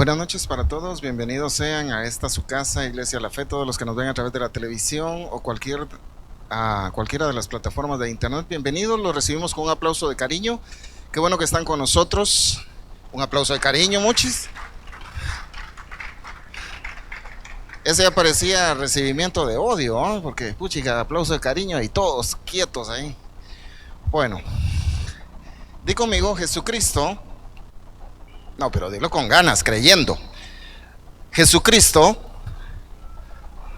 Buenas noches para todos, bienvenidos sean a esta su casa, Iglesia La Fe, todos los que nos ven a través de la televisión o cualquiera de las plataformas de internet, bienvenidos, los recibimos con un aplauso de cariño, qué bueno que están con nosotros, un aplauso de cariño, muchis. Ese ya parecía recibimiento de odio, ¿no? Porque puchica, aplauso de cariño y todos quietos ahí. Bueno, di conmigo, Jesucristo. No, pero dilo con ganas, creyendo. Jesucristo.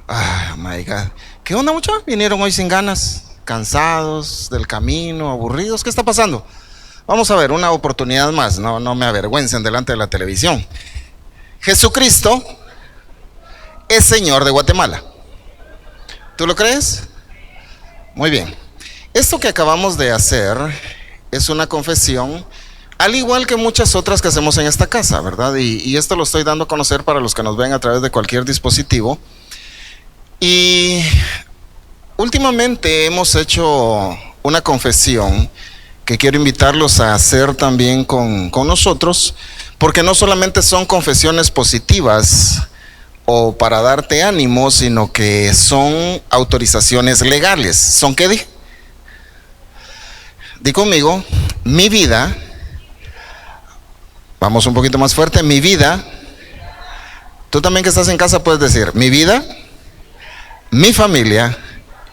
Ay, my God. ¿Qué onda, muchachos? Vinieron hoy sin ganas, cansados del camino, aburridos. ¿Qué está pasando? Vamos a ver, una oportunidad más. No me avergüencen delante de la televisión. Jesucristo es Señor de Guatemala. ¿Tú lo crees? Muy bien. Esto que acabamos de hacer es una confesión, al igual que muchas otras que hacemos en esta casa, ¿verdad? Y esto lo estoy dando a conocer para los que nos ven a través de cualquier dispositivo. Y últimamente hemos hecho una confesión que quiero invitarlos a hacer también con nosotros, porque no solamente son confesiones positivas o para darte ánimo, sino que son autorizaciones legales. ¿Son qué? Di conmigo, mi vida. Vamos un poquito más fuerte. Mi vida, tú también que estás en casa puedes decir, mi vida, mi familia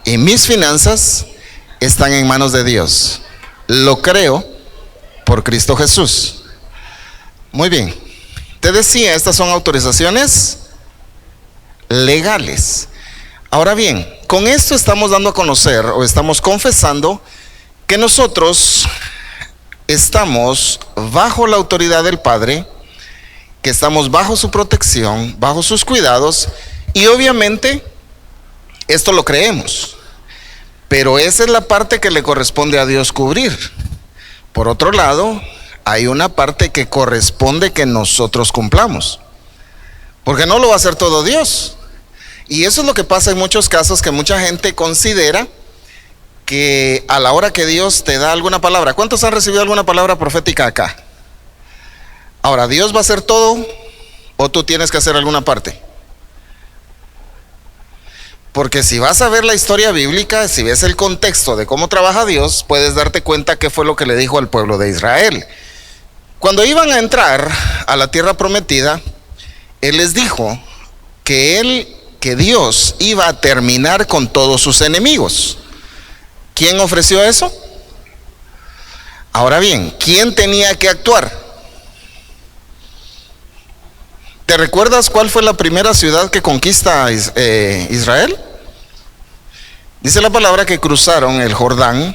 y mis finanzas están en manos de Dios. Lo creo por Cristo Jesús. Muy bien. Te decía, estas son autorizaciones legales. Ahora bien, con esto estamos dando a conocer o estamos confesando que nosotros estamos bajo la autoridad del Padre, que estamos bajo su protección, bajo sus cuidados, y obviamente esto lo creemos, pero esa es la parte que le corresponde a Dios cubrir. Por otro lado, hay una parte que corresponde que nosotros cumplamos, porque no lo va a hacer todo Dios. Y eso es lo que pasa en muchos casos, que mucha gente considera que a la hora que Dios te da alguna palabra, ¿cuántos han recibido alguna palabra profética acá? Ahora, ¿Dios va a hacer todo o tú tienes que hacer alguna parte? Porque si vas a ver la historia bíblica, si ves el contexto de cómo trabaja Dios, puedes darte cuenta qué fue lo que le dijo al pueblo de Israel. Cuando iban a entrar a la tierra prometida, Él les dijo que Dios iba a terminar con todos sus enemigos. ¿Quién ofreció eso? Ahora bien, ¿quién tenía que actuar? ¿Te recuerdas cuál fue la primera ciudad que conquista Israel? Dice la palabra que cruzaron el Jordán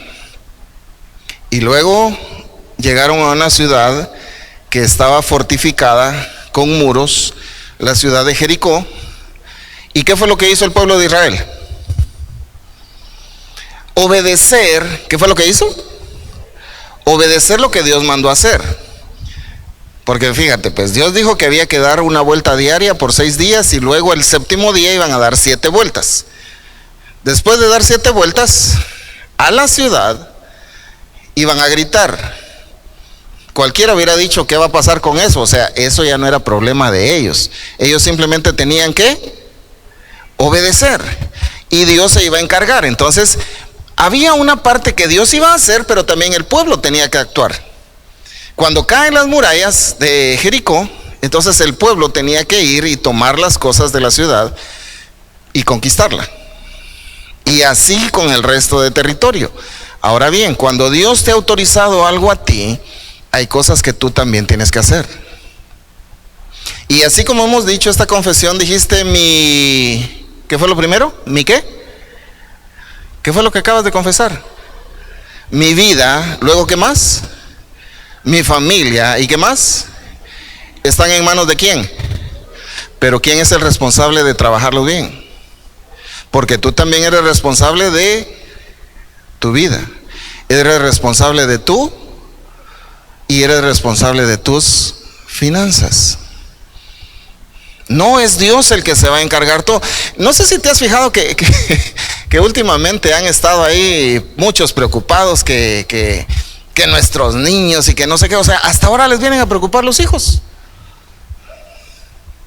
y luego llegaron a una ciudad que estaba fortificada con muros, la ciudad de Jericó. ¿Y qué fue lo que hizo el pueblo de Israel? Obedecer. ¿Qué fue lo que hizo? Obedecer lo que Dios mandó a hacer. Porque fíjate, pues Dios dijo que había que dar una vuelta diaria por 6 días y luego el séptimo día iban a dar 7 vueltas. Después de dar 7 vueltas a la ciudad, iban a gritar. Cualquiera hubiera dicho, ¿qué va a pasar con eso? O sea, eso ya no era problema de ellos. Ellos simplemente tenían que obedecer y Dios se iba a encargar. Entonces, había una parte que Dios iba a hacer, pero también el pueblo tenía que actuar. Cuando caen las murallas de Jericó, entonces el pueblo tenía que ir y tomar las cosas de la ciudad y conquistarla. Y así con el resto de territorio. Ahora bien, cuando Dios te ha autorizado algo a ti, hay cosas que tú también tienes que hacer. Y así como hemos dicho esta confesión, dijiste ¿qué fue lo primero? ¿Mi qué? ¿Qué fue lo que acabas de confesar? Mi vida, luego ¿qué más? Mi familia, ¿y qué más? ¿Están en manos de quién? Pero ¿quién es el responsable de trabajarlo bien? Porque tú también eres responsable de tu vida. Eres responsable de tú y eres responsable de tus finanzas. No es Dios el que se va a encargar todo. No sé si te has fijado que últimamente han estado ahí muchos preocupados que nuestros niños y que no sé qué. O sea, hasta ahora les vienen a preocupar los hijos.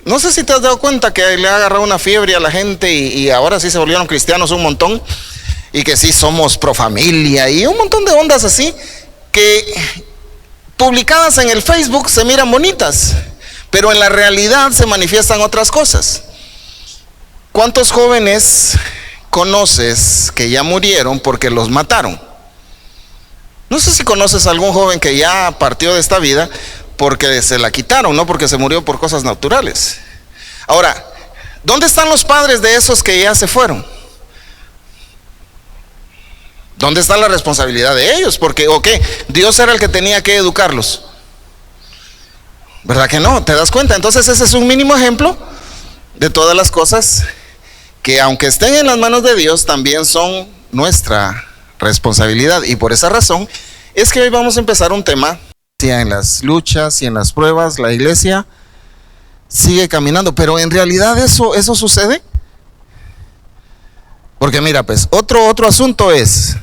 No sé si te has dado cuenta que le ha agarrado una fiebre a la gente y ahora sí se volvieron cristianos un montón, y que sí somos pro familia y un montón de ondas así, que publicadas en el Facebook se miran bonitas, pero en la realidad se manifiestan otras cosas. ¿Cuántos jóvenes conoces que ya murieron porque los mataron? No sé si conoces a algún joven que ya partió de esta vida porque se la quitaron, no porque se murió por cosas naturales. Ahora, ¿dónde están los padres de esos que ya se fueron? ¿Dónde está la responsabilidad de ellos? Porque, ¿o qué? Dios era el que tenía que educarlos. ¿Verdad que no? ¿Te das cuenta? Entonces ese es un mínimo ejemplo de todas las cosas que, aunque estén en las manos de Dios, también son nuestra responsabilidad. Y por esa razón es que hoy vamos a empezar un tema. En las luchas y en las pruebas la iglesia sigue caminando, pero en realidad eso sucede. Porque mira, pues otro asunto es,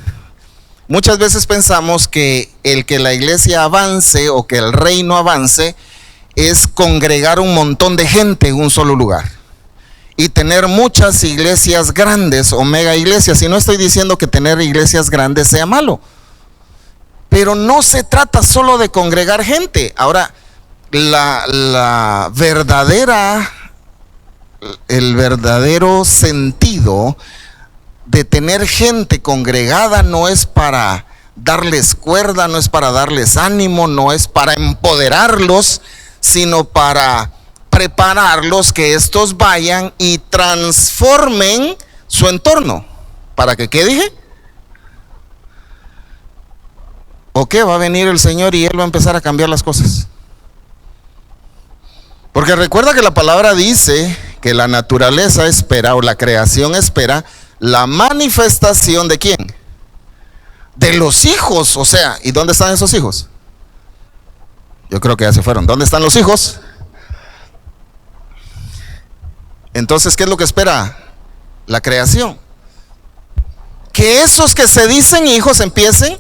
muchas veces pensamos que el que la iglesia avance o que el reino avance es congregar un montón de gente en un solo lugar y tener muchas iglesias grandes o mega iglesias. Y no estoy diciendo que tener iglesias grandes sea malo, pero no se trata solo de congregar gente. Ahora, el verdadero sentido de tener gente congregada no es para darles cuerda, no es para darles ánimo, no es para empoderarlos, sino para prepararlos, que estos vayan y transformen su entorno. ¿Para que qué dije? ¿O qué? Va a venir el Señor y Él va a empezar a cambiar las cosas. Porque recuerda que la palabra dice que la naturaleza espera, o la creación espera, la manifestación ¿de quién? De los hijos. O sea, ¿y dónde están esos hijos? Yo creo que ya se fueron. ¿Dónde están los hijos? Entonces, ¿qué es lo que espera la creación? Que esos que se dicen hijos empiecen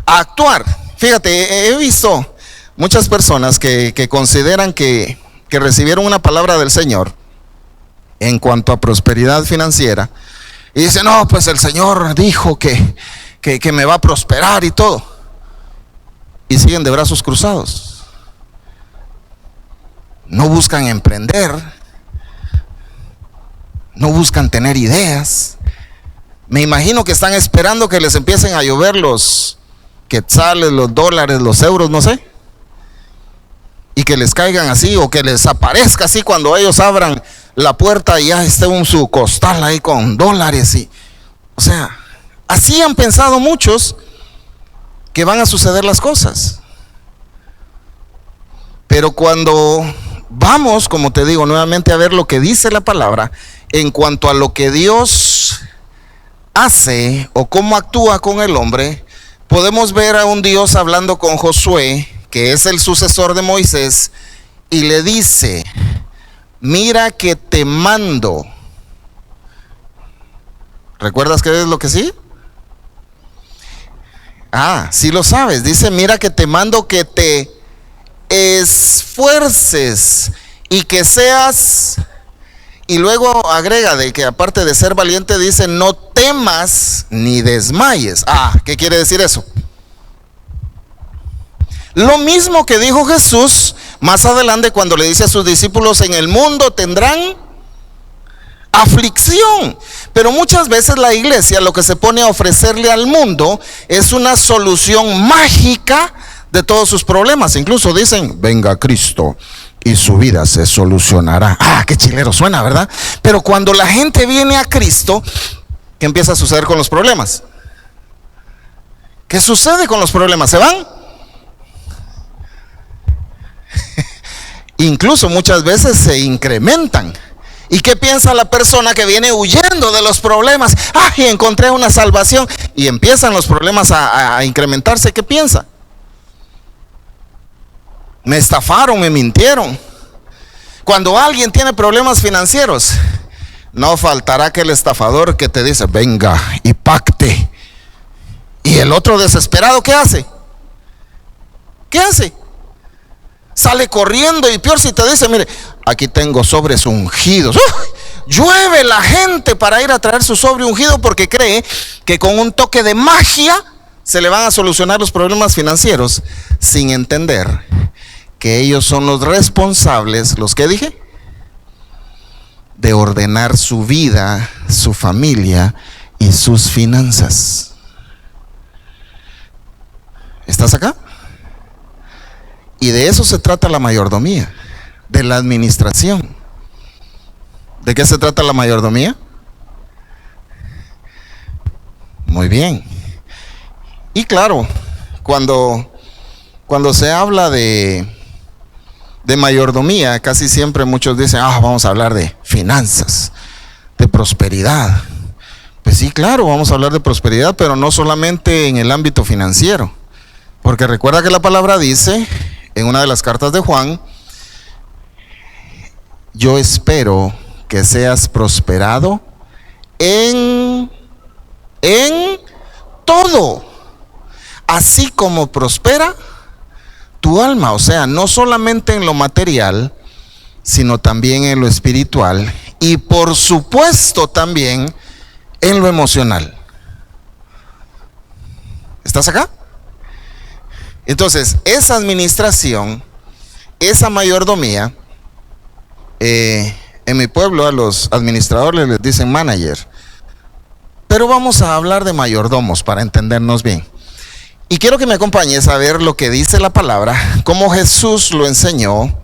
a actuar. Fíjate, he visto muchas personas que consideran que recibieron una palabra del Señor en cuanto a prosperidad financiera y dicen, no, pues el Señor dijo que me va a prosperar y todo, y siguen de brazos cruzados. No buscan emprender, no buscan tener ideas. Me imagino que están esperando que les empiecen a llover los quetzales, los dólares, los euros, no sé, y que les caigan así, o que les aparezca así cuando ellos abran la puerta y ya esté su costal ahí con dólares. Y, o sea, así han pensado muchos que van a suceder las cosas. Pero cuando vamos, como te digo nuevamente, a ver lo que dice la palabra en cuanto a lo que Dios hace o cómo actúa con el hombre, podemos ver a un Dios hablando con Josué, que es el sucesor de Moisés, y le dice, mira que te mando. ¿Recuerdas qué es lo que sí? Sí lo sabes. Dice, mira que te mando que te esfuerces y que seas, y luego agrega de que aparte de ser valiente, dice, no temas ni desmayes. ¿Qué quiere decir eso? Lo mismo que dijo Jesús más adelante cuando le dice a sus discípulos, en el mundo tendrán aflicción. Pero muchas veces la iglesia lo que se pone a ofrecerle al mundo es una solución mágica de todos sus problemas. Incluso dicen, venga Cristo y su vida se solucionará. Qué chilero suena, ¿verdad? Pero cuando la gente viene a Cristo, ¿qué empieza a suceder con los problemas? ¿Qué sucede con los problemas? ¿Se van? Incluso muchas veces se incrementan. ¿Y qué piensa la persona que viene huyendo de los problemas? Y encontré una salvación. Y empiezan los problemas a incrementarse. ¿Qué piensa? Me estafaron, me mintieron. Cuando alguien tiene problemas financieros, no faltará aquel estafador que te dice, venga y pacte. Y el otro desesperado, ¿qué hace? ¿Qué hace? Sale corriendo, y peor si te dice, mire, aquí tengo sobres ungidos. Llueve la gente para ir a traer su sobre ungido porque cree que con un toque de magia se le van a solucionar los problemas financieros, sin entender que ellos son los responsables, ¿los que dije? De ordenar su vida, su familia y sus finanzas. ¿Estás acá? Y de eso se trata la mayordomía, de la administración. ¿De qué se trata la mayordomía? Muy bien. Y claro, cuando se habla de mayordomía, casi siempre muchos dicen, vamos a hablar de finanzas, de prosperidad. Pues sí, claro, vamos a hablar de prosperidad, pero no solamente en el ámbito financiero. Porque recuerda que la palabra dice, en una de las cartas de Juan, yo espero que seas prosperado en todo, así como prospera tu alma. O sea, no solamente en lo material, sino también en lo espiritual y por supuesto también en lo emocional. ¿Estás acá? Entonces, esa administración, esa mayordomía, en mi pueblo a los administradores les dicen manager, pero vamos a hablar de mayordomos para entendernos bien. Y quiero que me acompañes a ver lo que dice la palabra, cómo Jesús lo enseñó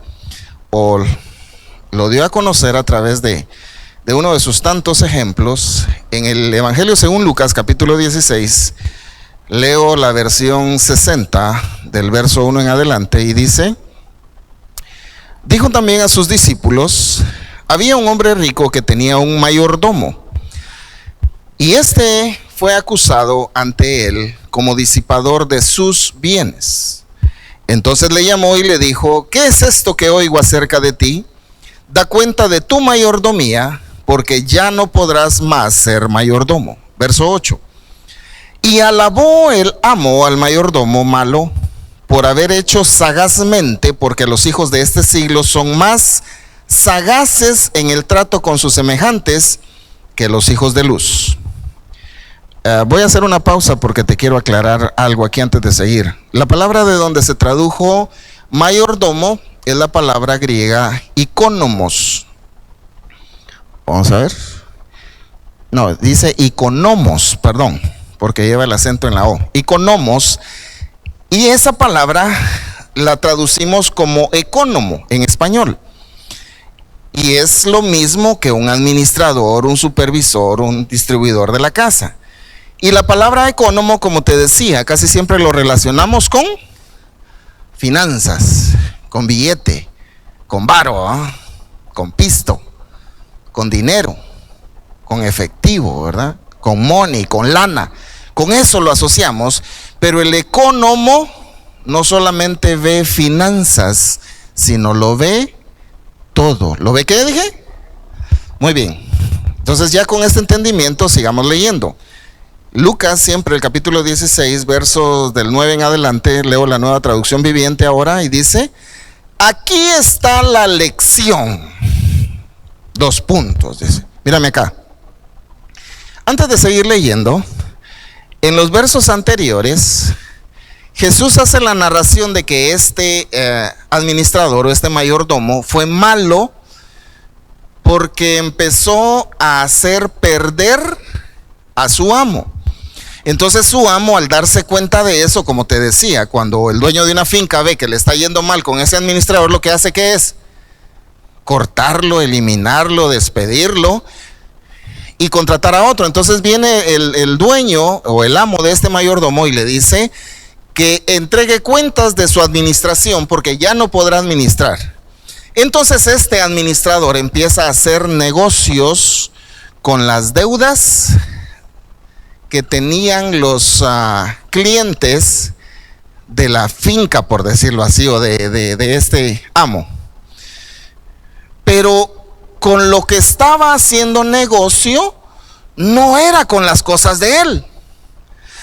o lo dio a conocer a través de uno de sus tantos ejemplos en el Evangelio según Lucas capítulo 16. Leo la versión 60 del verso 1 en adelante y dice: dijo también a sus discípulos, había un hombre rico que tenía un mayordomo, y este fue acusado ante él como disipador de sus bienes. Entonces le llamó y le dijo, ¿qué es esto que oigo acerca de ti? Da cuenta de tu mayordomía, porque ya no podrás más ser mayordomo. Verso 8. Y alabó el amo al mayordomo malo por haber hecho sagazmente, porque los hijos de este siglo son más sagaces en el trato con sus semejantes que los hijos de luz. Voy a hacer una pausa porque te quiero aclarar algo aquí antes de seguir. La palabra de donde se tradujo mayordomo es la palabra griega ikonomos. Vamos a ver. No, dice ikonomos, perdón, porque lleva el acento en la O. Ikonomos. Y esa palabra la traducimos como ecónomo en español. Y es lo mismo que un administrador, un supervisor, un distribuidor de la casa. Y la palabra ecónomo, como te decía, casi siempre lo relacionamos con finanzas, con billete, con varo, con pisto, con dinero, con efectivo, ¿verdad? Con money, con lana. Con eso lo asociamos, pero el ecónomo no solamente ve finanzas, sino lo ve todo. ¿Lo ve qué dije? Muy bien. Entonces ya con este entendimiento sigamos leyendo. Lucas, siempre el capítulo 16, versos del 9 en adelante, leo la Nueva Traducción Viviente ahora y dice, aquí está la lección. 2 puntos, dice. Mírame acá. Antes de seguir leyendo, en los versos anteriores, Jesús hace la narración de que este administrador o este mayordomo fue malo porque empezó a hacer perder a su amo. Entonces su amo, al darse cuenta de eso, como te decía, cuando el dueño de una finca ve que le está yendo mal con ese administrador, lo que hace que es cortarlo, eliminarlo, despedirlo y contratar a otro. Entonces viene el dueño o el amo de este mayordomo y le dice que entregue cuentas de su administración porque ya no podrá administrar. Entonces este administrador empieza a hacer negocios con las deudas que tenían los clientes de la finca, por decirlo así, o de este amo. Pero con lo que estaba haciendo negocio no era con las cosas de él,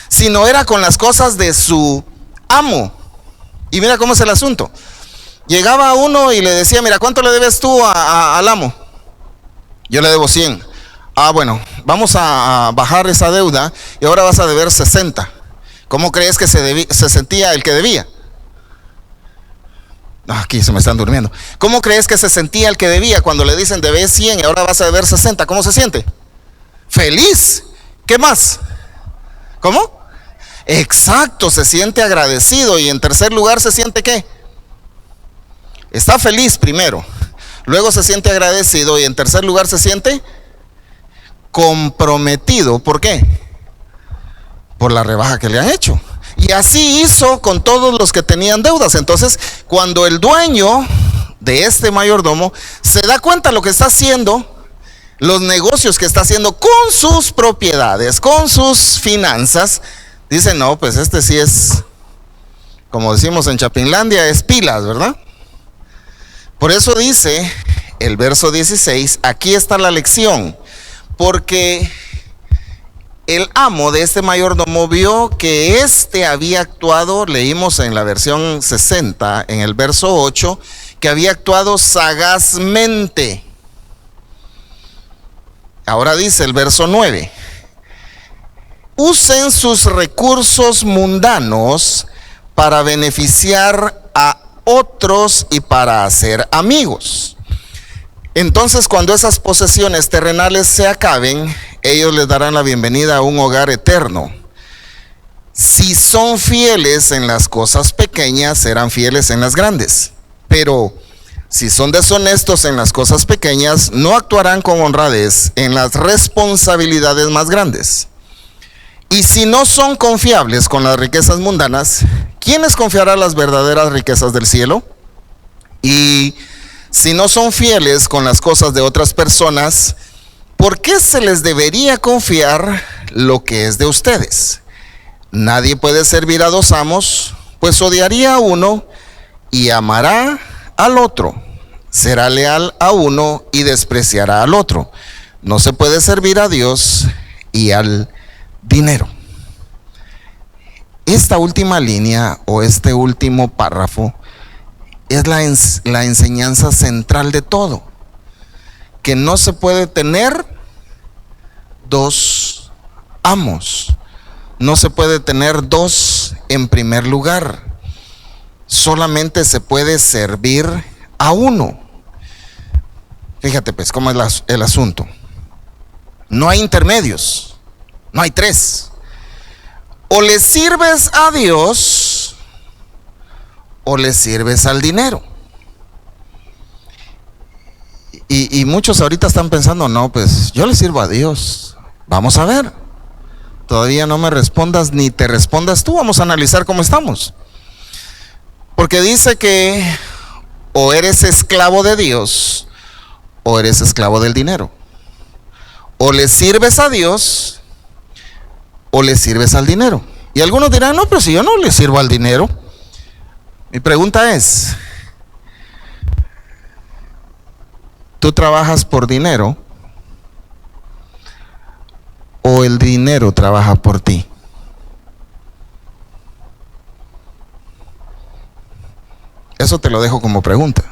sino era con las cosas de su amo. Y mira cómo es el asunto. Llegaba uno y le decía, mira, ¿cuánto le debes tú al amo? Yo le debo 100. Ah, bueno, vamos a bajar esa deuda y ahora vas a deber 60. ¿Cómo crees que se sentía el que debía? Aquí se me están durmiendo. ¿Cómo crees que se sentía el que debía cuando le dicen debes 100 y ahora vas a deber 60? ¿Cómo se siente? Feliz. ¿Qué más? ¿Cómo? Exacto, se siente agradecido. Y en tercer lugar, ¿se siente qué? Está feliz primero, luego se siente agradecido y en tercer lugar se siente comprometido. ¿Por qué? Por la rebaja que le han hecho. Y así hizo con todos los que tenían deudas. Entonces, cuando el dueño de este mayordomo se da cuenta de lo que está haciendo, los negocios que está haciendo con sus propiedades, con sus finanzas, dice, no, pues este sí es, como decimos en Chapinlandia, es pilas, ¿verdad? Por eso dice el verso 16, aquí está la lección, porque el amo de este mayordomo vio que éste había actuado, leímos en la versión 60, en el verso 8, que había actuado sagazmente. Ahora dice el verso 9, usen sus recursos mundanos para beneficiar a otros y para hacer amigos. Entonces, cuando esas posesiones terrenales se acaben, ellos les darán la bienvenida a un hogar eterno. Si son fieles en las cosas pequeñas, serán fieles en las grandes. Pero si son deshonestos en las cosas pequeñas, no actuarán con honradez en las responsabilidades más grandes. Y si no son confiables con las riquezas mundanas, ¿quién les confiará las verdaderas riquezas del cielo? Y si no son fieles con las cosas de otras personas, ¿por qué se les debería confiar lo que es de ustedes? Nadie puede servir a dos amos, pues odiaría a uno y amará al otro. Será leal a uno y despreciará al otro. No se puede servir a Dios y al dinero. Esta última línea o este último párrafo es la enseñanza central de todo. Que no se puede tener dos amos. No se puede tener dos en primer lugar. Solamente se puede servir a uno. Fíjate pues cómo es el asunto. No hay intermedios. No hay tres. O le sirves a Dios o le sirves al dinero. Y muchos ahorita están pensando, no, pues yo le sirvo a Dios. Vamos a ver. Todavía no me respondas ni te respondas tú. Vamos a analizar cómo estamos. Porque dice que o eres esclavo de Dios o eres esclavo del dinero. O le sirves a Dios o le sirves al dinero. Y algunos dirán, no, pero si yo no le sirvo al dinero. Mi pregunta es, ¿tú trabajas por dinero o el dinero trabaja por ti? Eso te lo dejo como pregunta.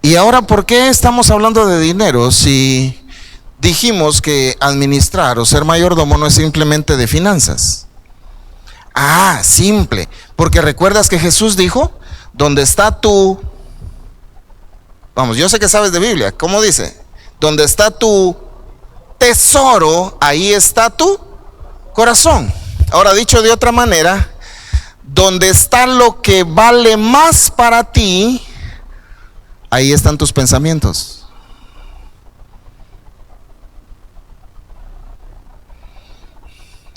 Y ahora, ¿por qué estamos hablando de dinero si dijimos que administrar o ser mayordomo no es simplemente de finanzas? Ah, simple, porque recuerdas que Jesús dijo, donde está tu, vamos, yo sé que sabes de Biblia, ¿cómo dice? Donde está tu tesoro, ahí está tu corazón. Ahora, dicho de otra manera, donde está lo que vale más para ti, ahí están tus pensamientos.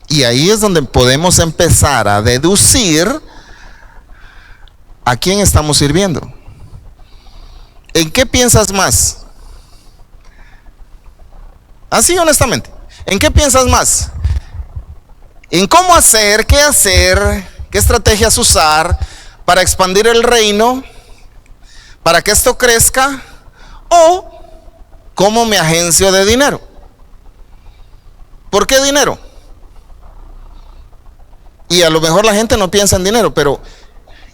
Y ahí es donde podemos empezar a deducir a quién estamos sirviendo. ¿En qué piensas más? Así honestamente, ¿en qué piensas más? ¿En cómo hacer, qué estrategias usar para expandir el reino, para que esto crezca? ¿O cómo me agencio de dinero? ¿Por qué dinero? Y a lo mejor la gente no piensa en dinero, pero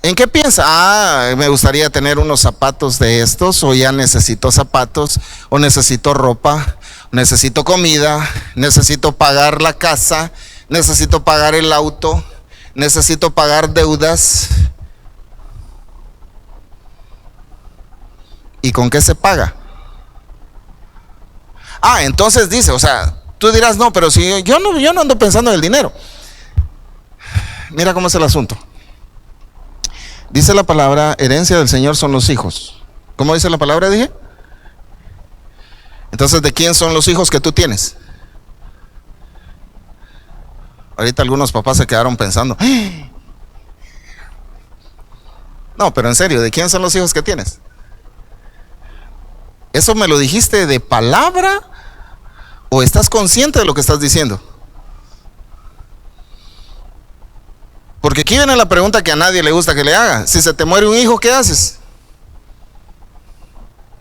¿En qué piensa? Me gustaría tener unos zapatos de estos, o ya necesito zapatos, o necesito ropa, necesito comida, necesito pagar la casa, necesito pagar el auto, necesito pagar deudas. ¿Y con qué se paga? Entonces dice, o sea, tú dirás, no, pero si yo no ando pensando en el dinero. Mira cómo es el asunto. Dice la palabra, herencia del Señor son los hijos. ¿Cómo dice la palabra, dije? Entonces, ¿de quién son los hijos que tú tienes? Ahorita algunos papás se quedaron pensando, no, pero en serio, ¿de quién son los hijos que tienes? ¿Eso me lo dijiste de palabra o estás consciente de lo que estás diciendo? Porque aquí viene la pregunta que a nadie le gusta que le haga. Si se te muere un hijo, ¿qué haces?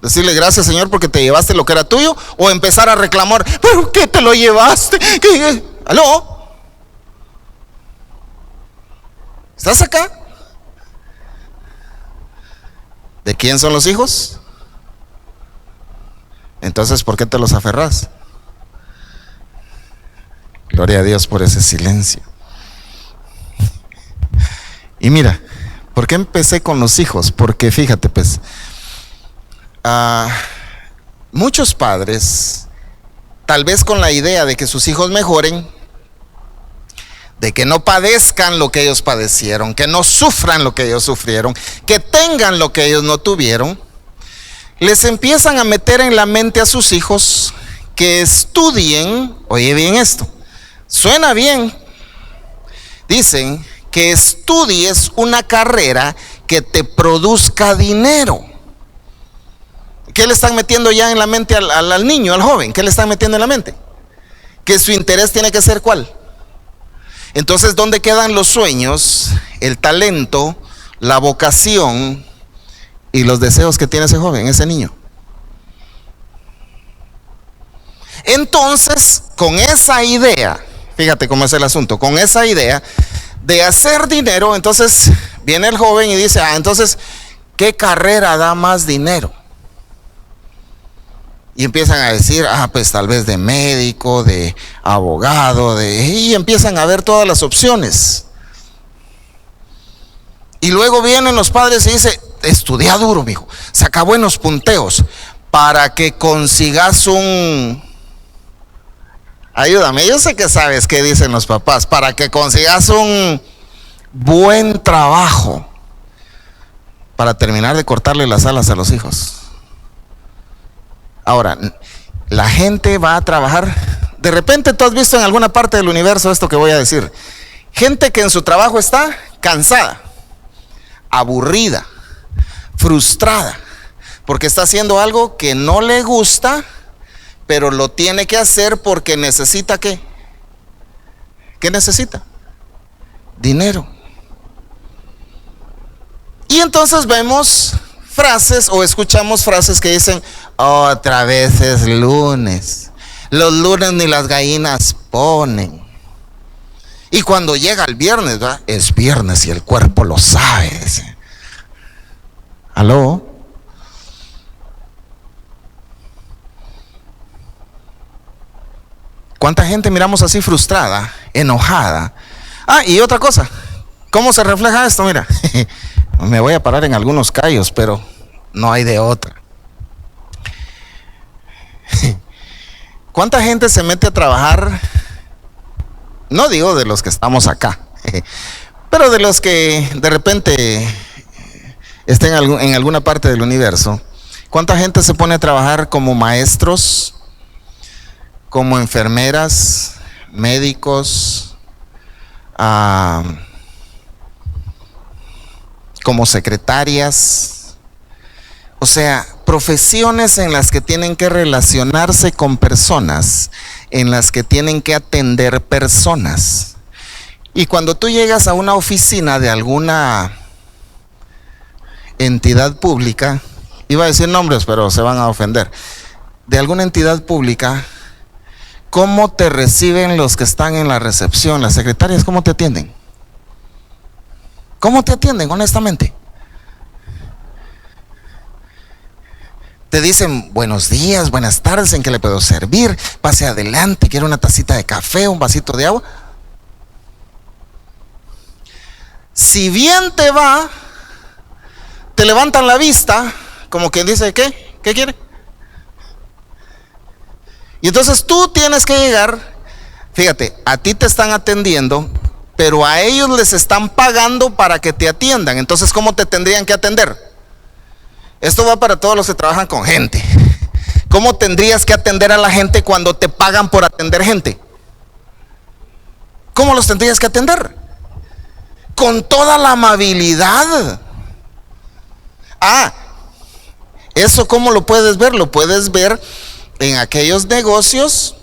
Decirle gracias, Señor, porque te llevaste lo que era tuyo, o empezar a reclamar, ¿pero qué te lo llevaste? ¿Qué? ¿Aló? ¿Estás acá? ¿De quién son los hijos? Entonces, ¿por qué te los aferras? Gloria a Dios por ese silencio. Y mira, ¿por qué empecé con los hijos? Porque fíjate, pues, muchos padres, tal vez con la idea de que sus hijos mejoren, de que no padezcan lo que ellos padecieron, que no sufran lo que ellos sufrieron, que tengan lo que ellos no tuvieron, les empiezan a meter en la mente a sus hijos que estudien. Oye bien esto, suena bien. Dicen que estudies una carrera que te produzca dinero. ¿Qué le están metiendo ya en la mente al niño, al joven? ¿Qué le están metiendo en la mente? Que su interés tiene que ser ¿cuál? Entonces, ¿dónde quedan los sueños, el talento, la vocación y los deseos que tiene ese joven, ese niño? Entonces, con esa idea, fíjate cómo es el asunto, con esa idea de hacer dinero, entonces viene el joven y dice, entonces, ¿qué carrera da más dinero? Y empiezan a decir, pues tal vez de médico, de abogado, y empiezan a ver todas las opciones. Y luego vienen los padres y dicen, estudia duro, mijo, saca buenos punteos para que consigas ayúdame, yo sé que sabes qué dicen los papás, para que consigas un buen trabajo, para terminar de cortarle las alas a los hijos. Ahora, la gente va a trabajar. De repente tú has visto en alguna parte del universo esto que voy a decir. Gente que en su trabajo está cansada, aburrida, frustrada, porque está haciendo algo que no le gusta, pero lo tiene que hacer porque necesita ¿qué? ¿Qué necesita? Dinero. Y entonces vemos frases o escuchamos frases que dicen, otra vez es lunes, los lunes ni las gallinas ponen. Y cuando llega el viernes, ¿verdad? Es viernes y el cuerpo lo sabe. Dice. ¿Aló? ¿Cuánta gente miramos así frustrada, enojada? Y otra cosa, ¿cómo se refleja esto? Mira, me voy a parar en algunos callos, pero no hay de otra. ¿Cuánta gente se mete a trabajar? No digo de los que estamos acá, pero de los que de repente estén en alguna parte del universo. ¿Cuánta gente se pone a trabajar como maestros, como enfermeras, médicos, como secretarias? O sea, profesiones en las que tienen que relacionarse con personas, en las que tienen que atender personas. Y cuando tú llegas a una oficina de alguna entidad pública, iba a decir nombres, pero se van a ofender, de alguna entidad pública, ¿cómo te reciben los que están en la recepción? Las secretarias, ¿cómo te atienden? ¿Cómo te atienden honestamente? Te dicen buenos días, buenas tardes, ¿en qué le puedo servir? Pase adelante, quiere una tacita de café, un vasito de agua. Si bien te va, te levantan la vista, como quien dice, ¿qué? ¿Qué quiere? Y entonces tú tienes que llegar, fíjate, a ti te están atendiendo, pero a ellos les están pagando para que te atiendan. Entonces, ¿cómo te tendrían que atender? Esto va para todos los que trabajan con gente. ¿Cómo tendrías que atender a la gente cuando te pagan por atender gente? ¿Cómo los tendrías que atender? Con toda la amabilidad. ¿Eso cómo lo puedes ver? Lo puedes ver en aquellos negocios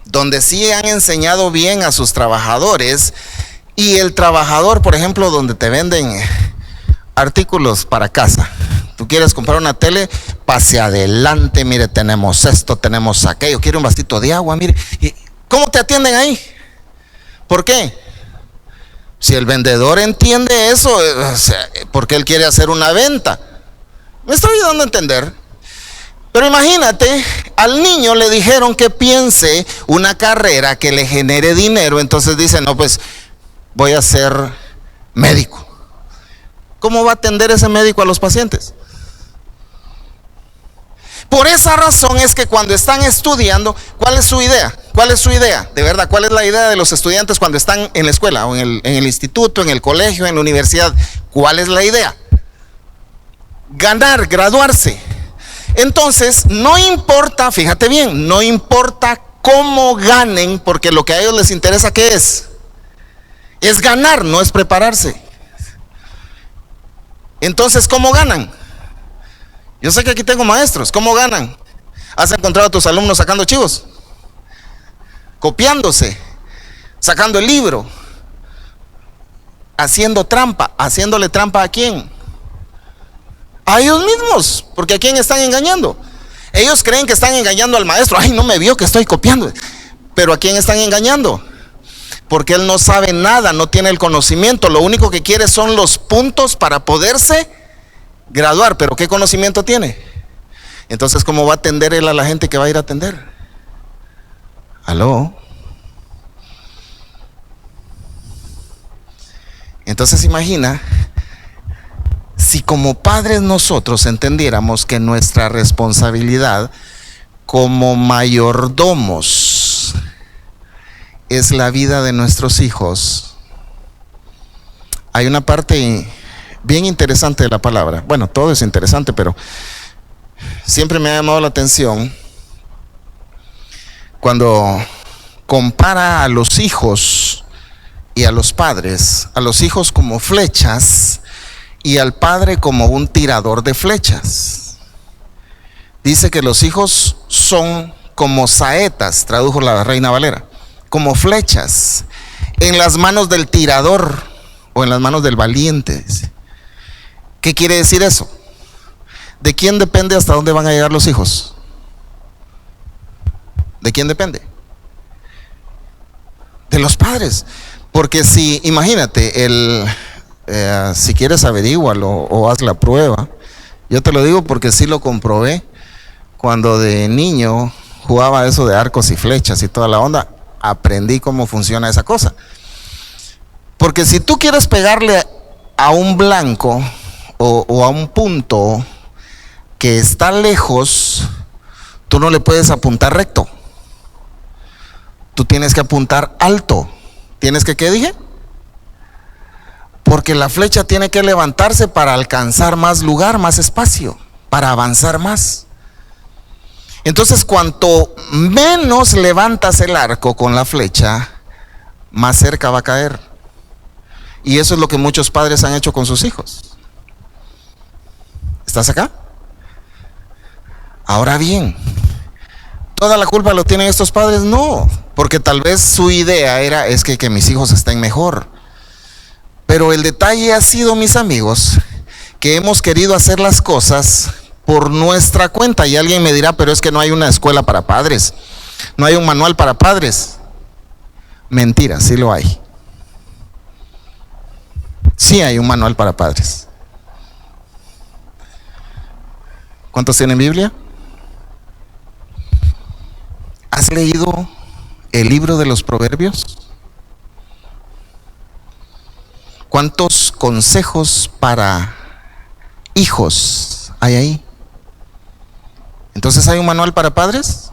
donde sí han enseñado bien a sus trabajadores, y el trabajador, por ejemplo, donde te venden artículos para casa. Tú quieres comprar una tele, pase adelante, mire, tenemos esto, tenemos aquello, quiere un vasito de agua, mire. ¿Cómo te atienden ahí? ¿Por qué? Si el vendedor entiende eso, porque él quiere hacer una venta. Me estoy dando a entender. Pero imagínate, al niño le dijeron que piense una carrera que le genere dinero, entonces dice, no, pues voy a ser médico. ¿Cómo va a atender ese médico a los pacientes? Por esa razón es que cuando están estudiando, ¿cuál es su idea? ¿Cuál es su idea? De verdad, ¿cuál es la idea de los estudiantes cuando están en la escuela, o en el instituto, en el colegio, en la universidad? ¿Cuál es la idea? Ganar, graduarse. Entonces, no importa, fíjate bien, no importa cómo ganen, porque lo que a ellos les interesa, ¿qué es? Es ganar, no es prepararse. Entonces, ¿cómo ganan? Yo sé que aquí tengo maestros, ¿cómo ganan? ¿Has encontrado a tus alumnos sacando chivos? Copiándose, sacando el libro, haciendo trampa. ¿Haciéndole trampa a quién? A ellos mismos, porque ¿a quién están engañando? Ellos creen que están engañando al maestro. Ay, no me vio que estoy copiando. Pero ¿a quién están engañando? Porque él no sabe nada, no tiene el conocimiento. Lo único que quiere son los puntos para poderse graduar. Pero ¿qué conocimiento tiene? Entonces, ¿cómo va a atender él a la gente que va a ir a atender? ¿Aló? Entonces imagina, si como padres nosotros entendiéramos que nuestra responsabilidad como mayordomos es la vida de nuestros hijos. Hay una parte bien interesante de la palabra. Bueno, todo es interesante, pero siempre me ha llamado la atención cuando compara a los hijos y a los padres, a los hijos como flechas y al padre como un tirador de flechas. Dice que los hijos son como saetas, tradujo la Reina Valera, como flechas en las manos del tirador o en las manos del valiente. ¿Qué quiere decir eso? ¿De quién depende hasta dónde van a llegar los hijos? ¿De quién depende? De los padres. Porque si, imagínate, si quieres averígualo o haz la prueba. Yo te lo digo porque sí lo comprobé. Cuando de niño jugaba eso de arcos y flechas y toda la onda, aprendí cómo funciona esa cosa. Porque si tú quieres pegarle a un blanco o a un punto que está lejos, tú no le puedes apuntar recto. Tú tienes que apuntar alto. ¿Tienes que qué dije? Porque la flecha tiene que levantarse para alcanzar más lugar, más espacio, para avanzar más. Entonces, cuanto menos levantas el arco con la flecha, más cerca va a caer. Y eso es lo que muchos padres han hecho con sus hijos. ¿Estás acá? Ahora bien, ¿toda la culpa lo tienen estos padres? No, porque tal vez su idea es que mis hijos estén mejor. Pero el detalle ha sido, mis amigos, que hemos querido hacer las cosas por nuestra cuenta. Y alguien me dirá, pero es que no hay una escuela para padres, no hay un manual para padres. Mentira, sí lo hay. Sí hay un manual para padres. ¿Cuántos tienen Biblia? ¿Has leído el libro de los Proverbios? ¿Cuántos consejos para hijos hay ahí? Entonces, ¿hay un manual para padres?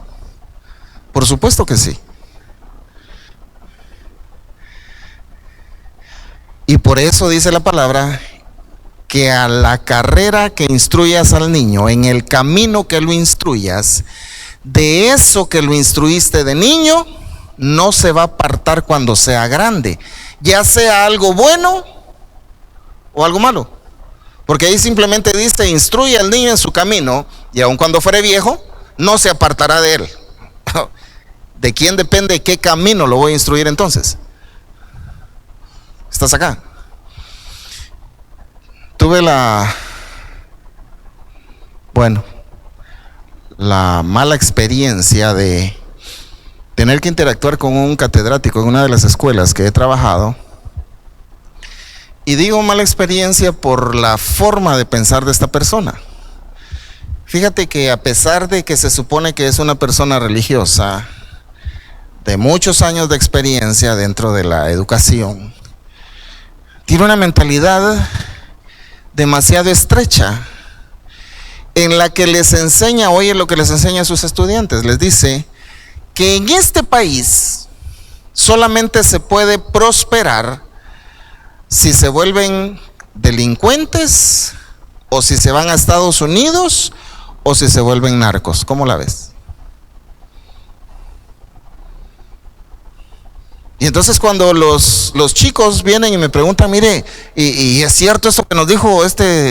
Por supuesto que sí. Y por eso dice la palabra que a la carrera que instruyas al niño, en el camino que lo instruyas, de eso que lo instruiste de niño, no se va a apartar cuando sea grande, ya sea algo bueno o algo malo. Porque ahí simplemente dice, instruye al niño en su camino, y aun cuando fuere viejo, no se apartará de él. ¿De quién depende qué camino lo voy a instruir entonces? ¿Estás acá? Tuve la mala experiencia de tener que interactuar con un catedrático en una de las escuelas que he trabajado. Y digo mala experiencia por la forma de pensar de esta persona. Fíjate que a pesar de que se supone que es una persona religiosa, de muchos años de experiencia dentro de la educación, tiene una mentalidad demasiado estrecha, en la que les enseña, oye lo que les enseña a sus estudiantes, les dice que en este país solamente se puede prosperar si se vuelven delincuentes, o si se van a Estados Unidos, o si se vuelven narcos. ¿Cómo la ves? Y entonces cuando los chicos vienen y me preguntan, mire, ¿y es cierto eso que nos dijo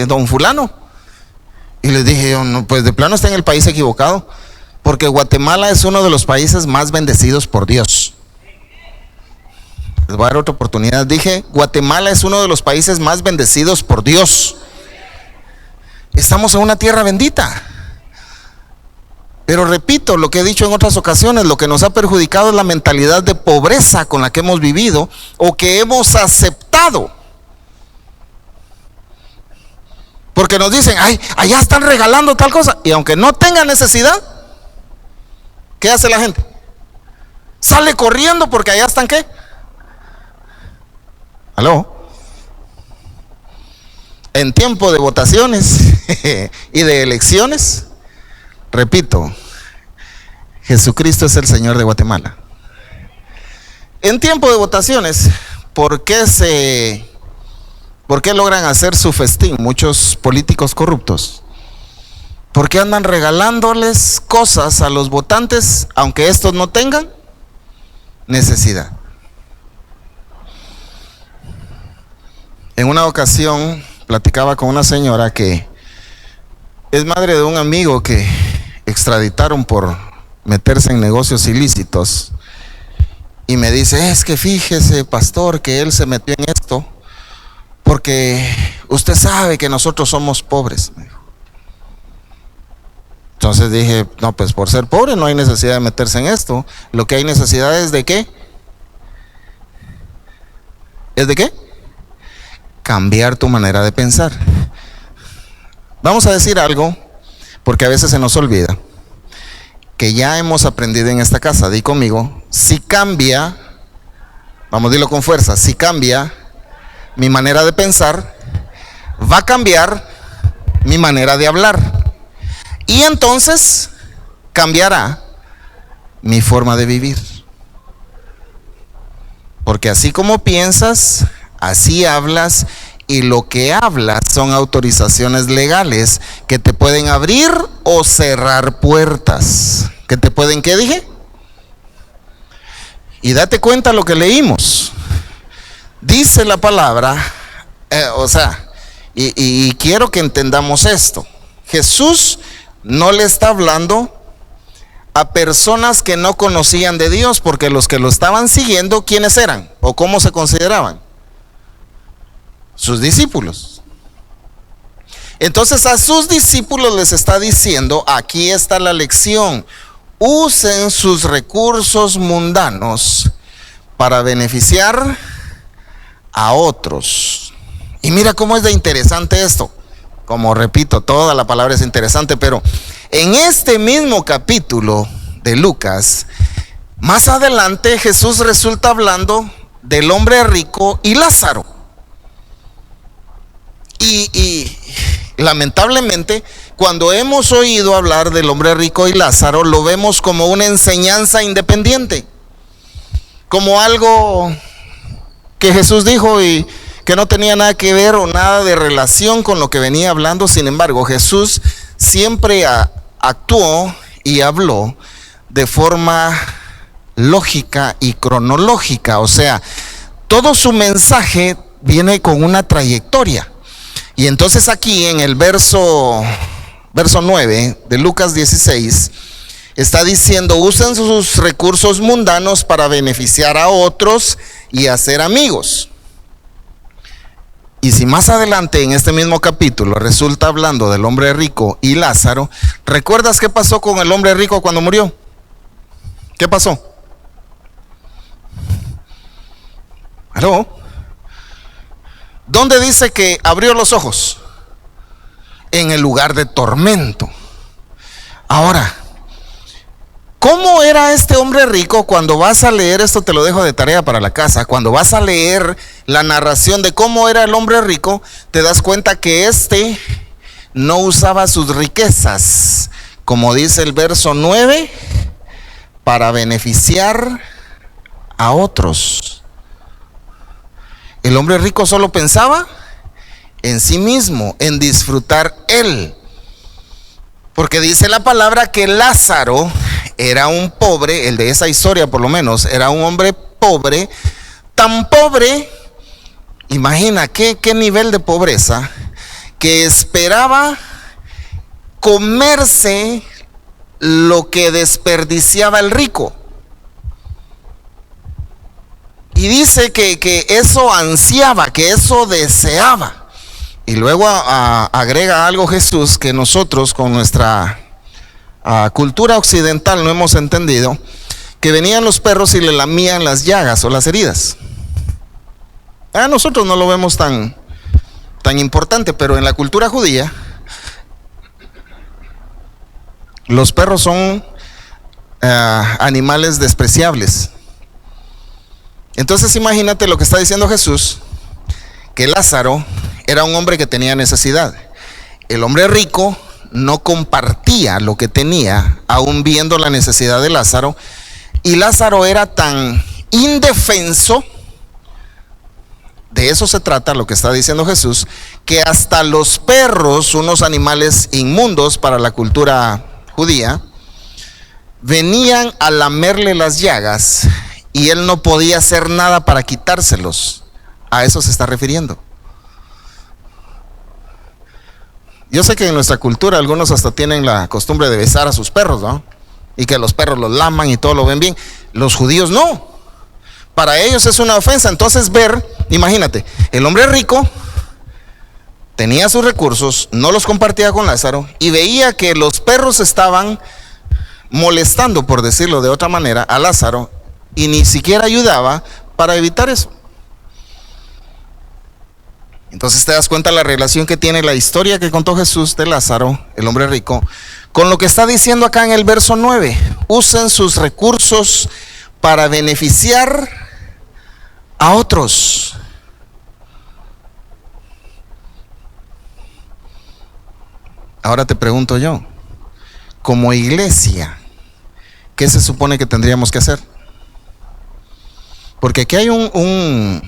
don fulano? Y les dije yo, no, pues de plano está en el país equivocado, porque Guatemala es uno de los países más bendecidos por Dios. Les voy a dar otra oportunidad. Dije, Guatemala es uno de los países más bendecidos por Dios. Estamos en una tierra bendita. Pero repito lo que he dicho en otras ocasiones, lo que nos ha perjudicado es la mentalidad de pobreza con la que hemos vivido o que hemos aceptado. Porque nos dicen, ay, allá están regalando tal cosa. Y aunque no tenga necesidad, ¿qué hace la gente? Sale corriendo porque allá están, ¿qué? ¿Aló? En tiempo de votaciones y de elecciones, repito, Jesucristo es el Señor de Guatemala. En tiempo de votaciones, ¿por qué logran hacer su festín muchos políticos corruptos? Porque andan regalándoles cosas a los votantes, aunque estos no tengan necesidad. En una ocasión platicaba con una señora que es madre de un amigo que extraditaron por meterse en negocios ilícitos, y me dice, es que fíjese, pastor, que él se metió en esto porque usted sabe que nosotros somos pobres. Entonces dije, no, pues por ser pobre no hay necesidad de meterse en esto. Lo que hay necesidad es de ¿qué? ¿Es de qué? Cambiar tu manera de pensar. Vamos a decir algo, porque a veces se nos olvida, que ya hemos aprendido en esta casa. Di conmigo, si cambia, vamos a decirlo con fuerza, si cambia mi manera de pensar, va a cambiar mi manera de hablar. Y entonces cambiará mi forma de vivir. Porque así como piensas, así hablas, y lo que hablas son autorizaciones legales que te pueden abrir o cerrar puertas. ¿Que te pueden qué dije? Y date cuenta lo que leímos. Dice la palabra, y quiero que entendamos esto. Jesús no le está hablando a personas que no conocían de Dios, porque los que lo estaban siguiendo, ¿quiénes eran? ¿O cómo se consideraban? Sus discípulos. Entonces a sus discípulos les está diciendo, aquí está la lección: usen sus recursos mundanos para beneficiar a otros. Y mira cómo es de interesante esto. Como repito, toda la palabra es interesante, pero en este mismo capítulo de Lucas, más adelante Jesús resulta hablando del hombre rico y Lázaro. Y lamentablemente, cuando hemos oído hablar del hombre rico y Lázaro, lo vemos como una enseñanza independiente, como algo que Jesús dijo y que no tenía nada que ver o nada de relación con lo que venía hablando. Sin embargo, Jesús siempre actuó y habló de forma lógica y cronológica, o sea, todo su mensaje viene con una trayectoria. Y entonces aquí en el verso 9 de Lucas 16 está diciendo: usen sus recursos mundanos para beneficiar a otros y hacer amigos. Y si más adelante en este mismo capítulo resulta hablando del hombre rico y Lázaro, ¿recuerdas qué pasó con el hombre rico cuando murió? ¿Qué pasó? ¿Aló? ¿Dónde dice que abrió los ojos? En el lugar de tormento. Ahora, ¿cómo era este hombre rico? Cuando vas a leer, esto te lo dejo de tarea para la casa, cuando vas a leer la narración de cómo era el hombre rico, te das cuenta que este no usaba sus riquezas, como dice el verso 9, para beneficiar a otros. El hombre rico solo pensaba en sí mismo, en disfrutar él. Porque dice la palabra que Lázaro era un pobre, el de esa historia por lo menos, era un hombre pobre, tan pobre, imagina qué nivel de pobreza, que esperaba comerse lo que desperdiciaba el rico. Y dice que eso ansiaba, que eso deseaba. Y luego agrega algo Jesús que nosotros con nuestra cultura occidental no hemos entendido, que venían los perros y le lamían las llagas o las heridas. A nosotros no lo vemos tan importante, pero en la cultura judía los perros son animales despreciables. Entonces imagínate lo que está diciendo Jesús, que Lázaro era un hombre que tenía necesidad. El hombre rico no compartía lo que tenía, aún viendo la necesidad de Lázaro. Y Lázaro era tan indefenso, de eso se trata lo que está diciendo Jesús, que hasta los perros, unos animales inmundos para la cultura judía, venían a lamerle las llagas y él no podía hacer nada para quitárselos. A eso se está refiriendo. Yo sé que en nuestra cultura algunos hasta tienen la costumbre de besar a sus perros, ¿no? Y que los perros los laman y todo lo ven bien. Los judíos no. Para ellos es una ofensa. Entonces imagínate, el hombre rico tenía sus recursos, no los compartía con Lázaro y veía que los perros estaban molestando, por decirlo de otra manera, a Lázaro, y ni siquiera ayudaba para evitar eso. Entonces te das cuenta la relación que tiene la historia que contó Jesús de Lázaro, el hombre rico, con lo que está diciendo acá en el verso 9. Usen sus recursos para beneficiar a otros. Ahora te pregunto yo, como iglesia, ¿qué se supone que tendríamos que hacer? Porque aquí hay un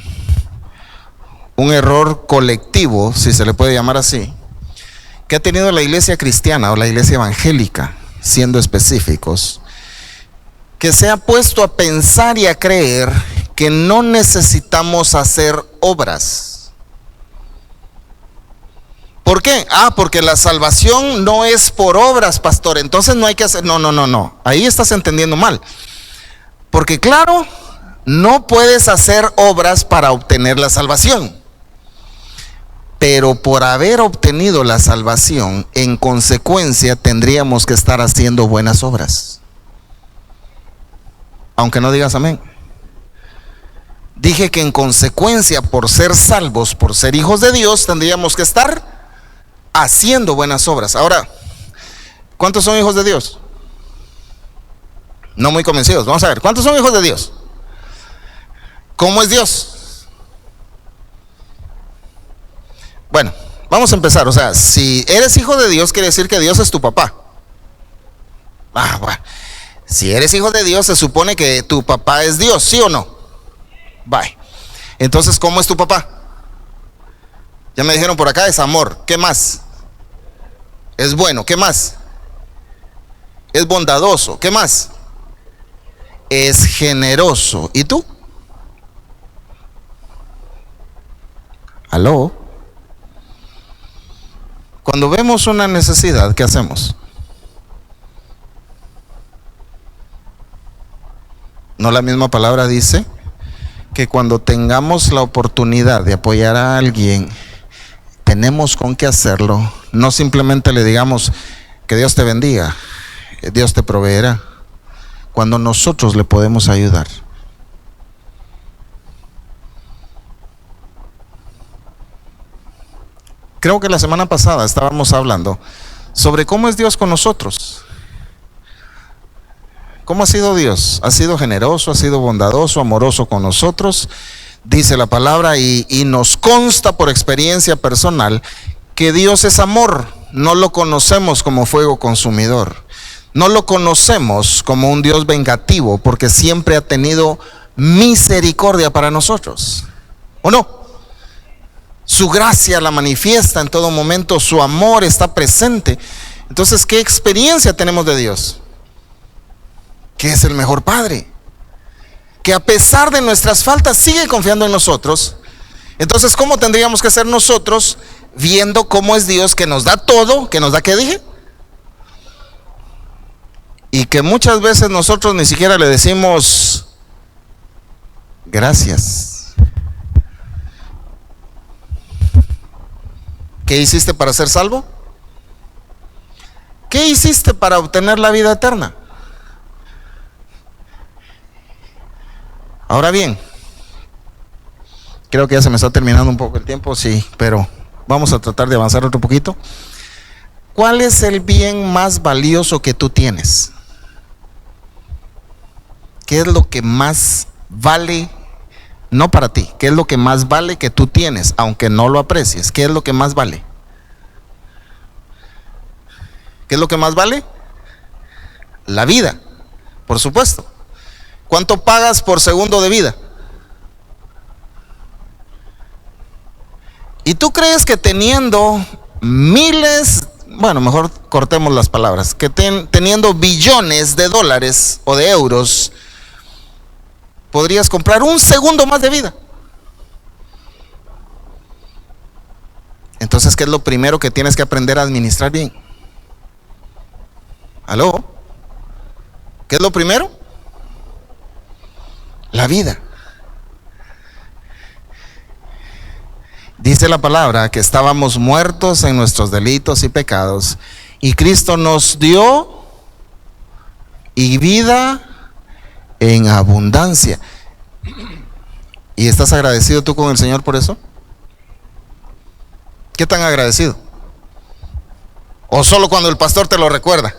error colectivo, si se le puede llamar así, que ha tenido la iglesia cristiana o la iglesia evangélica, siendo específicos, que se ha puesto a pensar y a creer que no necesitamos hacer obras. ¿Por qué? Porque la salvación no es por obras, pastor, entonces no hay que hacer. No, ahí estás entendiendo mal. Porque claro, no puedes hacer obras para obtener la salvación. Pero por haber obtenido la salvación, en consecuencia tendríamos que estar haciendo buenas obras. Aunque no digas amén. Dije que en consecuencia, por ser salvos, por ser hijos de Dios, tendríamos que estar haciendo buenas obras. Ahora, ¿cuántos son hijos de Dios? No muy convencidos. Vamos a ver, ¿cuántos son hijos de Dios? ¿Cómo es Dios? Bueno, vamos a empezar. O sea, si eres hijo de Dios, quiere decir que Dios es tu papá. Bueno. Si eres hijo de Dios, se supone que tu papá es Dios, ¿sí o no? Bye. Entonces, ¿cómo es tu papá? Ya me dijeron por acá, es amor. ¿Qué más? Es bueno. ¿Qué más? Es bondadoso. ¿Qué más? Es generoso. ¿Y tú? ¿Aló? Cuando vemos una necesidad, ¿qué hacemos? ¿No la misma palabra dice que cuando tengamos la oportunidad de apoyar a alguien, tenemos con qué hacerlo? No simplemente le digamos que Dios te bendiga, Dios te proveerá, cuando nosotros le podemos ayudar. Creo que la semana pasada estábamos hablando sobre cómo es Dios con nosotros. ¿Cómo ha sido Dios? Ha sido generoso, ha sido bondadoso, amoroso con nosotros, dice la palabra, y nos consta por experiencia personal que Dios es amor. No lo conocemos como fuego consumidor, no lo conocemos como un Dios vengativo, porque siempre ha tenido misericordia para nosotros, ¿o no? Su gracia la manifiesta en todo momento, su amor está presente. Entonces, ¿qué experiencia tenemos de Dios? Que es el mejor Padre, que a pesar de nuestras faltas sigue confiando en nosotros. Entonces, ¿cómo tendríamos que ser nosotros viendo cómo es Dios que nos da todo, que nos da, ¿qué dije? Y que muchas veces nosotros ni siquiera le decimos gracias. ¿Qué hiciste para ser salvo? ¿Qué hiciste para obtener la vida eterna? Ahora bien, creo que ya se me está terminando un poco el tiempo, sí, pero vamos a tratar de avanzar otro poquito. ¿Cuál es el bien más valioso que tú tienes? ¿Qué es lo que más vale? No para ti, ¿qué es lo que más vale que tú tienes, aunque no lo aprecies? ¿Qué es lo que más vale? ¿Qué es lo que más vale? La vida, por supuesto. ¿Cuánto pagas por segundo de vida? ¿Y tú crees que teniendo miles, bueno, mejor cortemos las palabras, que teniendo billones de dólares o de euros, podrías comprar un segundo más de vida? Entonces, ¿qué es lo primero que tienes que aprender a administrar bien? ¿Aló? ¿Qué es lo primero? La vida. Dice la palabra que estábamos muertos en nuestros delitos y pecados, y Cristo nos dio y vida en abundancia. ¿Y estás agradecido tú con el Señor por eso? ¿Qué tan agradecido? ¿O solo cuando el pastor te lo recuerda?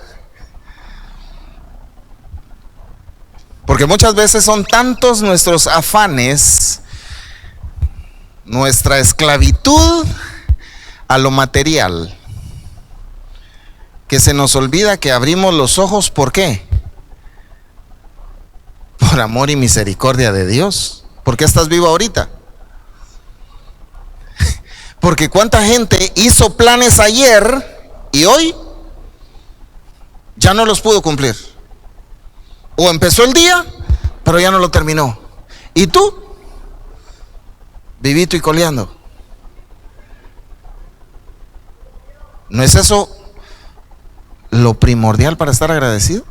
Porque muchas veces son tantos nuestros afanes, nuestra esclavitud a lo material, que se nos olvida que abrimos los ojos. ¿Por qué? Por amor y misericordia de Dios. ¿Por qué estás vivo ahorita? Porque cuánta gente hizo planes ayer y hoy ya no los pudo cumplir. O empezó el día, pero ya no lo terminó. ¿Y tú? Vivito y coleando. ¿No es eso lo primordial para estar agradecido?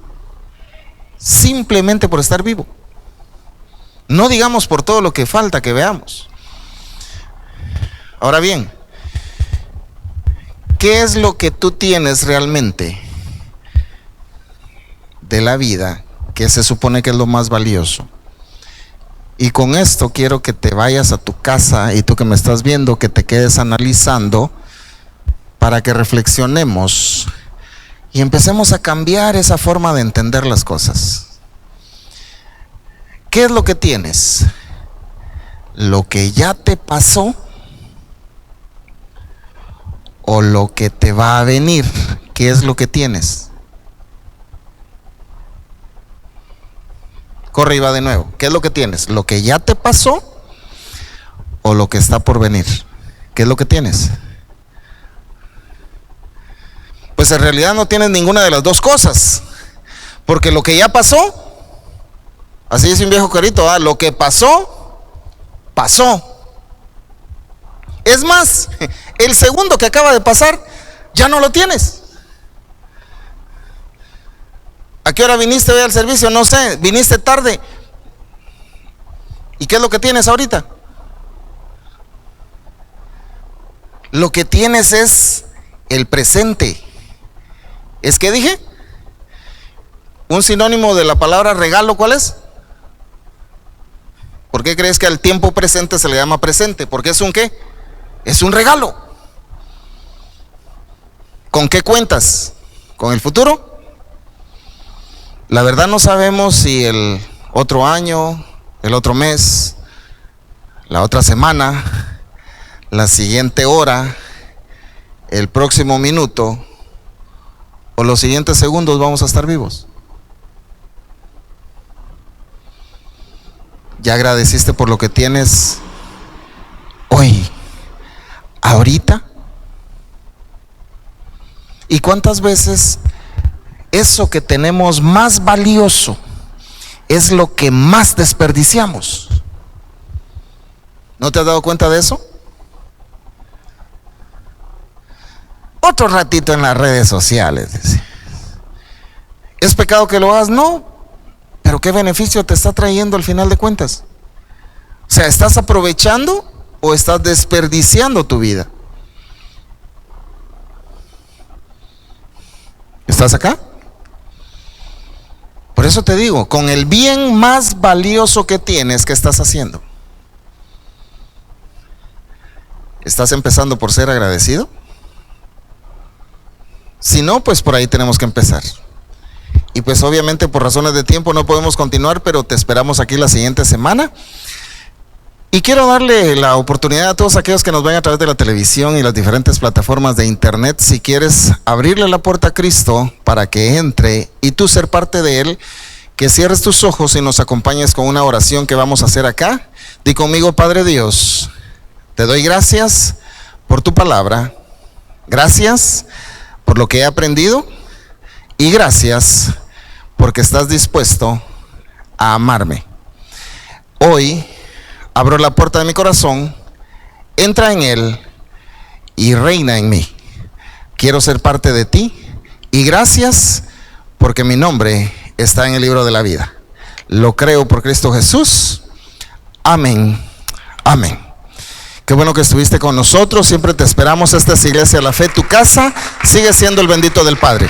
Simplemente por estar vivo. No digamos por todo lo que falta que veamos. Ahora bien, ¿qué es lo que tú tienes realmente de la vida que se supone que es lo más valioso? Y con esto quiero que te vayas a tu casa, y tú que me estás viendo, que te quedes analizando para que reflexionemos y empecemos a cambiar esa forma de entender las cosas. ¿Qué es lo que tienes? ¿Lo que ya te pasó o lo que te va a venir? ¿Qué es lo que tienes? Corre y va de nuevo. ¿Qué es lo que tienes? ¿Lo que ya te pasó o lo que está por venir? ¿Qué es lo que tienes? Pues en realidad no tienes ninguna de las dos cosas, porque lo que ya pasó, así dice un viejo carito, lo que pasó, pasó. Es más, el segundo que acaba de pasar, ya no lo tienes. ¿A qué hora viniste hoy al servicio? No sé, viniste tarde. ¿Y qué es lo que tienes ahorita? Lo que tienes es el presente. ¿Es que dije? Un sinónimo de la palabra regalo, ¿cuál es? ¿Por qué crees que al tiempo presente se le llama presente? Porque es un ¿qué? Es un regalo. ¿Con qué cuentas? ¿Con el futuro? La verdad no sabemos si el otro año, el otro mes, la otra semana, la siguiente hora, el próximo minuto o los siguientes segundos vamos a estar vivos. ¿Ya agradeciste por lo que tienes hoy, ahorita? ¿Y cuántas veces eso que tenemos más valioso es lo que más desperdiciamos? ¿No te has dado cuenta de eso? Otro ratito en las redes sociales. ¿Es pecado que lo hagas? No. Pero ¿qué beneficio te está trayendo al final de cuentas? O sea, ¿estás aprovechando o estás desperdiciando tu vida? ¿Estás acá? Por eso te digo, con el bien más valioso que tienes, ¿qué estás haciendo? ¿Estás empezando por ser agradecido? Si no, pues por ahí tenemos que empezar. Y pues obviamente por razones de tiempo no podemos continuar, pero te esperamos aquí la siguiente semana. Y quiero darle la oportunidad a todos aquellos que nos ven a través de la televisión y las diferentes plataformas de internet, si quieres abrirle la puerta a Cristo para que entre y tú ser parte de Él, que cierres tus ojos y nos acompañes con una oración que vamos a hacer acá. Di conmigo: Padre Dios, te doy gracias por tu palabra, gracias por lo que he aprendido y gracias porque estás dispuesto a amarme. Hoy abro la puerta de mi corazón, entra en él y reina en mí. Quiero ser parte de ti y gracias porque mi nombre está en el libro de la vida. Lo creo por Cristo Jesús. Amén. Amén. Qué bueno que estuviste con nosotros. Siempre te esperamos. Esta es Iglesia La Fe, tu casa. Sigue siendo el bendito del Padre.